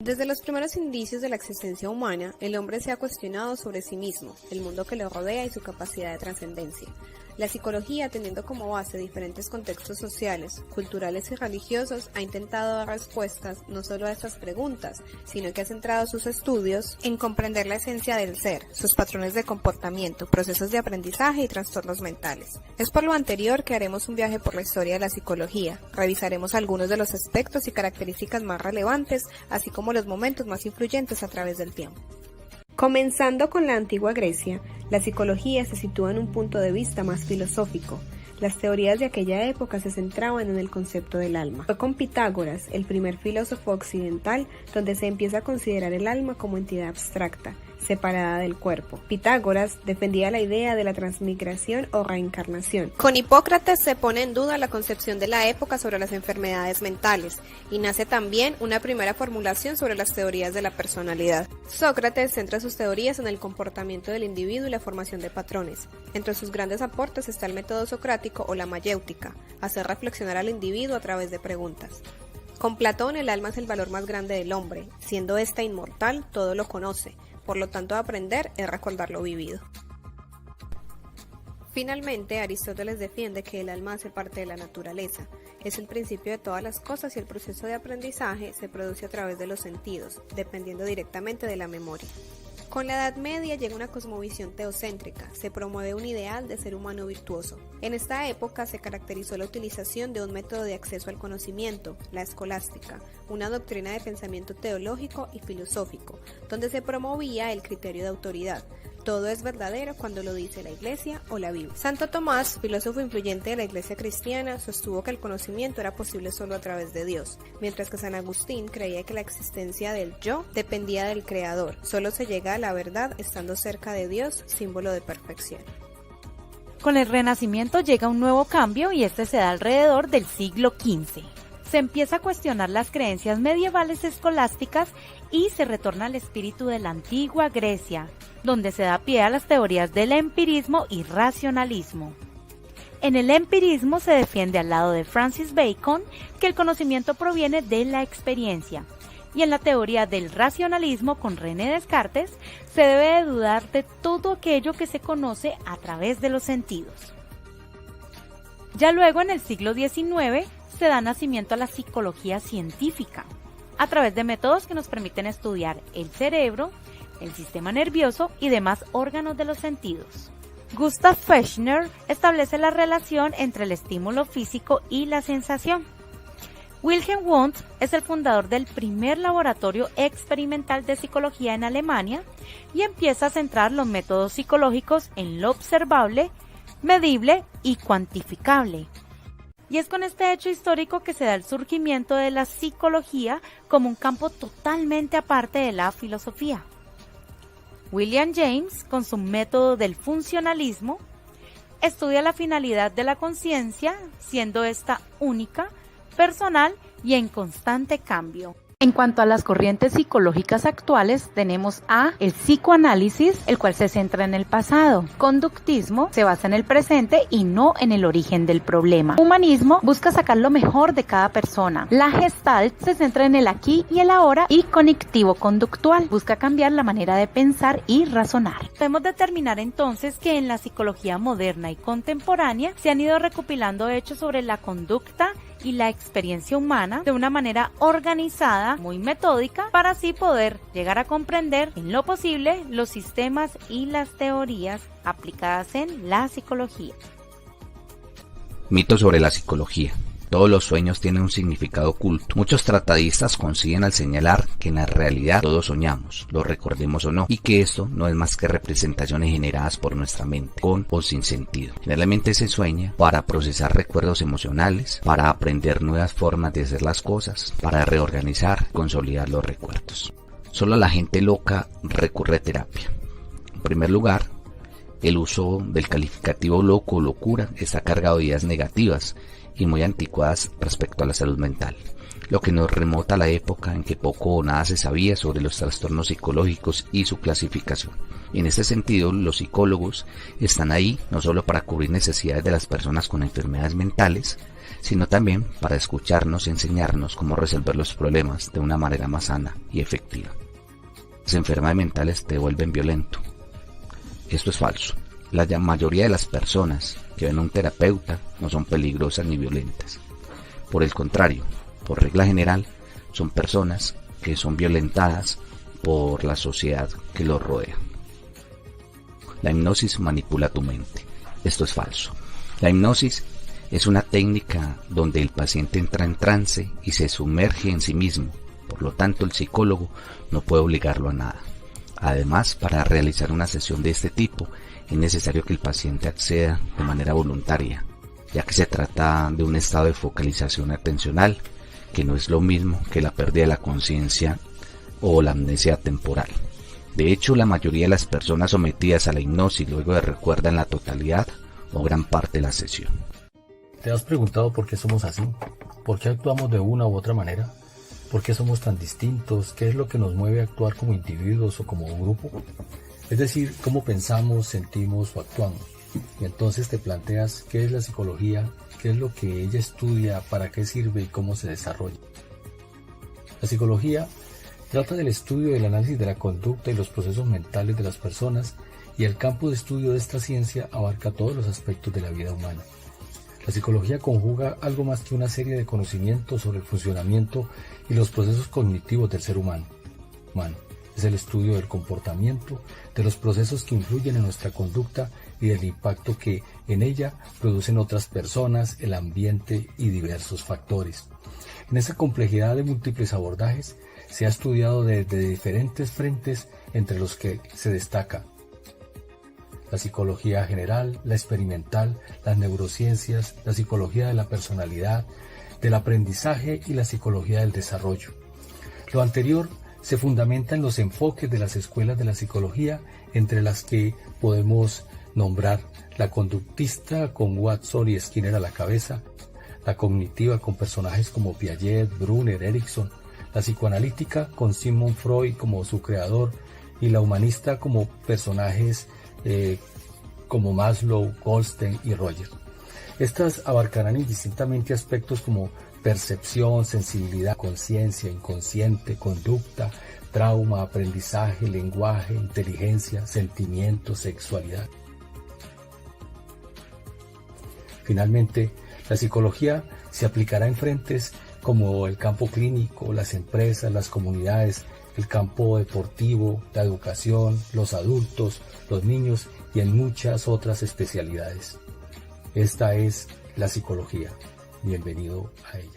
Desde los primeros indicios de la existencia humana, el hombre se ha cuestionado sobre sí mismo, el mundo que lo rodea y su capacidad de trascendencia. La psicología, teniendo como base diferentes contextos sociales, culturales y religiosos, ha intentado dar respuestas no solo a estas preguntas, sino que ha centrado sus estudios en comprender la esencia del ser, sus patrones de comportamiento, procesos de aprendizaje y trastornos mentales. Es por lo anterior que haremos un viaje por la historia de la psicología, revisaremos algunos de los aspectos y características más relevantes, así como los momentos más influyentes a través del tiempo. Comenzando con la antigua Grecia, la psicología se sitúa en un punto de vista más filosófico. Las teorías de aquella época se centraban en el concepto del alma. Fue con Pitágoras, el primer filósofo occidental, donde se empieza a considerar el alma como entidad abstracta, separada del cuerpo. Pitágoras defendía la idea de la transmigración o reencarnación. Con Hipócrates se pone en duda la concepción de la época sobre las enfermedades mentales, y nace también una primera formulación sobre las teorías de la personalidad. Sócrates centra sus teorías en el comportamiento del individuo y la formación de patrones. Entre sus grandes aportes está el método socrático o la mayéutica, hacer reflexionar al individuo a través de preguntas. Con Platón, el alma es el valor más grande del hombre, siendo ésta inmortal, todo lo conoce. Por lo tanto, aprender es recordar lo vivido. Finalmente, Aristóteles defiende que el alma hace parte de la naturaleza, es el principio de todas las cosas y el proceso de aprendizaje se produce a través de los sentidos, dependiendo directamente de la memoria. Con la Edad Media llega una cosmovisión teocéntrica, se promueve un ideal de ser humano virtuoso. En esta época se caracterizó la utilización de un método de acceso al conocimiento, la escolástica, una doctrina de pensamiento teológico y filosófico, donde se promovía el criterio de autoridad. Todo es verdadero cuando lo dice la Iglesia o la Biblia. Santo Tomás, filósofo influyente de la Iglesia cristiana, sostuvo que el conocimiento era posible solo a través de Dios, mientras que San Agustín creía que la existencia del yo dependía del Creador. Solo se llega a la verdad estando cerca de Dios, símbolo de perfección. Con el Renacimiento llega un nuevo cambio y este se da alrededor del siglo XV. Se empieza a cuestionar las creencias medievales escolásticas y se retorna al espíritu de la antigua Grecia, donde se da pie a las teorías del empirismo y racionalismo. En el empirismo se defiende al lado de Francis Bacon que el conocimiento proviene de la experiencia, y en la teoría del racionalismo con René Descartes se debe de dudar de todo aquello que se conoce a través de los sentidos. Ya luego en el siglo XIX se da nacimiento a la psicología científica, a través de métodos que nos permiten estudiar el cerebro, el sistema nervioso y demás órganos de los sentidos. Gustav Fechner establece la relación entre el estímulo físico y la sensación. Wilhelm Wundt es el fundador del primer laboratorio experimental de psicología en Alemania y empieza a centrar los métodos psicológicos en lo observable, medible y cuantificable. Y es con este hecho histórico que se da el surgimiento de la psicología como un campo totalmente aparte de la filosofía. William James, con su método del funcionalismo, estudia la finalidad de la conciencia, siendo esta única, personal y en constante cambio. En cuanto a las corrientes psicológicas actuales, tenemos a el psicoanálisis, el cual se centra en el pasado. Conductismo se basa en el presente y no en el origen del problema. Humanismo busca sacar lo mejor de cada persona. La Gestalt se centra en el aquí y el ahora y cognitivo-conductual busca cambiar la manera de pensar y razonar. Podemos determinar entonces que en la psicología moderna y contemporánea se han ido recopilando hechos sobre la conducta y la experiencia humana de una manera organizada, muy metódica, para así poder llegar a comprender en lo posible los sistemas y las teorías aplicadas en la psicología. Mito sobre la psicología. Todos los sueños tienen un significado oculto. Muchos tratadistas consiguen al señalar que en la realidad todos soñamos, lo recordemos o no, y que esto no es más que representaciones generadas por nuestra mente, con o sin sentido. Generalmente se sueña para procesar recuerdos emocionales, para aprender nuevas formas de hacer las cosas, para reorganizar, consolidar los recuerdos. Solo la gente loca recurre a terapia. En primer lugar, el uso del calificativo loco o locura está cargado de ideas negativas y muy anticuadas respecto a la salud mental, lo que nos remota a la época en que poco o nada se sabía sobre los trastornos psicológicos y su clasificación. En este sentido, los psicólogos están ahí no solo para cubrir necesidades de las personas con enfermedades mentales, sino también para escucharnos y enseñarnos cómo resolver los problemas de una manera más sana y efectiva. Las enfermedades mentales te vuelven violento. Esto es falso. La mayoría de las personas que ven a un terapeuta no son peligrosas ni violentas. Por el contrario, por regla general, son personas que son violentadas por la sociedad que los rodea. La hipnosis manipula tu mente. Esto es falso. La hipnosis es una técnica donde el paciente entra en trance y se sumerge en sí mismo. Por lo tanto, el psicólogo no puede obligarlo a nada. Además, para realizar una sesión de este tipo, es necesario que el paciente acceda de manera voluntaria, ya que se trata de un estado de focalización atencional, que no es lo mismo que la pérdida de la conciencia o la amnesia temporal. De hecho, la mayoría de las personas sometidas a la hipnosis luego recuerdan la totalidad o gran parte de la sesión. ¿Te has preguntado por qué somos así? ¿Por qué actuamos de una u otra manera? ¿Por qué somos tan distintos? ¿Qué es lo que nos mueve a actuar como individuos o como grupo? Es decir, cómo pensamos, sentimos o actuamos. Y entonces te planteas qué es la psicología, qué es lo que ella estudia, para qué sirve y cómo se desarrolla. La psicología trata del estudio y del análisis de la conducta y los procesos mentales de las personas, y el campo de estudio de esta ciencia abarca todos los aspectos de la vida humana. La psicología conjuga algo más que una serie de conocimientos sobre el funcionamiento y los procesos cognitivos del ser humano. Es el estudio del comportamiento, de los procesos que influyen en nuestra conducta y del impacto que en ella producen otras personas, el ambiente y diversos factores. En esa complejidad de múltiples abordajes se ha estudiado desde diferentes frentes, entre los que se destaca la psicología general, la experimental, las neurociencias, la psicología de la personalidad, del aprendizaje y la psicología del desarrollo. Lo anterior se fundamenta en los enfoques de las escuelas de la psicología, entre las que podemos nombrar la conductista con Watson y Skinner a la cabeza, la cognitiva con personajes como Piaget, Brunner, Erickson, la psicoanalítica con Sigmund Freud como su creador y la humanista como personajes como Maslow, Goldstein y Rogers. Estas abarcarán indistintamente aspectos como percepción, sensibilidad, conciencia, inconsciente, conducta, trauma, aprendizaje, lenguaje, inteligencia, sentimientos, sexualidad. Finalmente, la psicología se aplicará en frentes como el campo clínico, las empresas, las comunidades, el campo deportivo, la educación, los adultos, los niños y en muchas otras especialidades. Esta es la psicología. Bienvenido a ella.